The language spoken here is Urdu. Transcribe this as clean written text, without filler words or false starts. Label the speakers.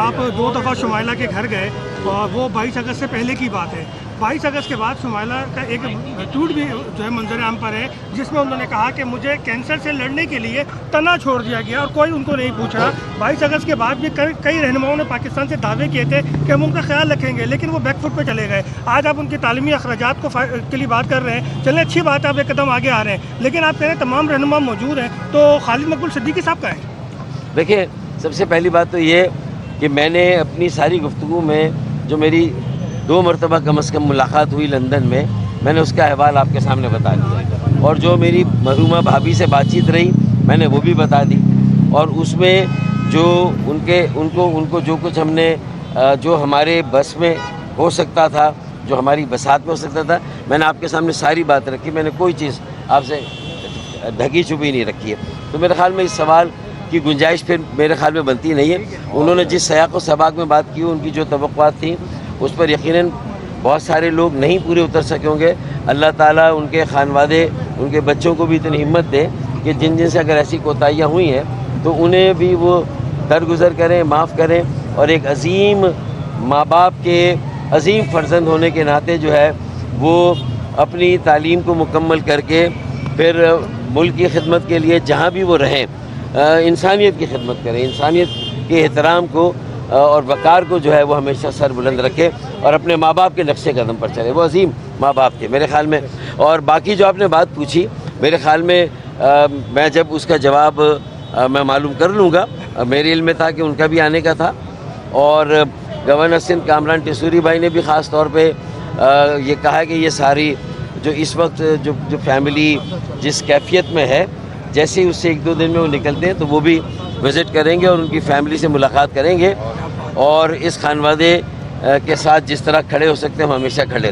Speaker 1: آپ 2 دفعہ شمائلہ کے گھر گئے اور وہ 22 اگست سے پہلے کی بات ہے. 22 اگست کے بعد شمائلہ کا ایک ٹویٹ بھی جو ہے منظر عام پر ہے جس میں انہوں نے کہا کہ مجھے کینسر سے لڑنے کے لیے تنا چھوڑ دیا گیا اور کوئی ان کو نہیں پوچھا. 22 اگست کے بعد بھی کئی رہنماؤں نے پاکستان سے دعوے کیے تھے کہ ہم ان کا خیال رکھیں گے, لیکن وہ بیک فٹ پہ چلے گئے. آج آپ ان کی تعلیمی اخراجات کے لیے بات کر رہے ہیں, چلیں اچھی بات ہے, آپ ایک قدم آگے آ رہے ہیں, لیکن آپ کہہ رہے ہیں تمام رہنما موجود ہیں, تو خالد مقبول صدیقی صاحب کا ہے.
Speaker 2: دیکھیں, سب سے پہلی بات تو یہ کہ میں نے اپنی ساری گفتگو میں جو میری 2 مرتبہ کم از کم ملاقات ہوئی لندن میں نے اس کا احوال آپ کے سامنے بتا دیا, اور جو میری مرحومہ بھابھی سے بات چیت رہی میں نے وہ بھی بتا دی, اور اس میں جو ان کو جو کچھ ہم نے جو ہمارے بس میں ہو سکتا تھا, جو ہماری بساط میں ہو سکتا تھا, میں نے آپ کے سامنے ساری بات رکھی. میں نے کوئی چیز آپ سے ڈھکی چھپی نہیں رکھی ہے. تو میرے خیال میں اس سوال کی گنجائش پھر میرے خیال میں بنتی نہیں ہے. انہوں نے جس سیاق و سباق میں بات کی, ان کی جو توقعات تھیں اس پر یقیناً بہت سارے لوگ نہیں پورے اتر سکے ہوں گے. اللہ تعالیٰ ان کے خانوادے, ان کے بچوں کو بھی اتنی ہمت دے کہ جن سے اگر ایسی کوتاہیاں ہوئی ہیں تو انہیں بھی وہ درگزر کریں, معاف کریں, اور ایک عظیم ماں باپ کے عظیم فرزند ہونے کے ناطے جو ہے وہ اپنی تعلیم کو مکمل کر کے پھر ملک کی خدمت کے لیے جہاں بھی وہ رہیں انسانیت کی خدمت کریں, انسانیت کے احترام کو اور وقار کو جو ہے وہ ہمیشہ سر بلند رکھے اور اپنے ماں باپ کے نقش قدم پر چلے. وہ عظیم ماں باپ تھے میرے خیال میں. اور باقی جو آپ نے بات پوچھی, میرے خیال میں میں جب اس کا جواب میں معلوم کر لوں گا, میرے علم میں تھا کہ ان کا بھی آنے کا تھا, اور گورنر سندھ کامران ٹیسوری بھائی نے بھی خاص طور پہ یہ کہا کہ یہ ساری جو اس وقت جو فیملی جس کیفیت میں ہے, جیسے ہی اس سے 1-2 دن میں وہ نکلتے ہیں تو وہ بھی وزٹ کریں گے اور ان کی فیملی سے ملاقات کریں گے, اور اس خانوادے کے ساتھ جس طرح کھڑے ہو سکتے ہیں ہم ہمیشہ کھڑے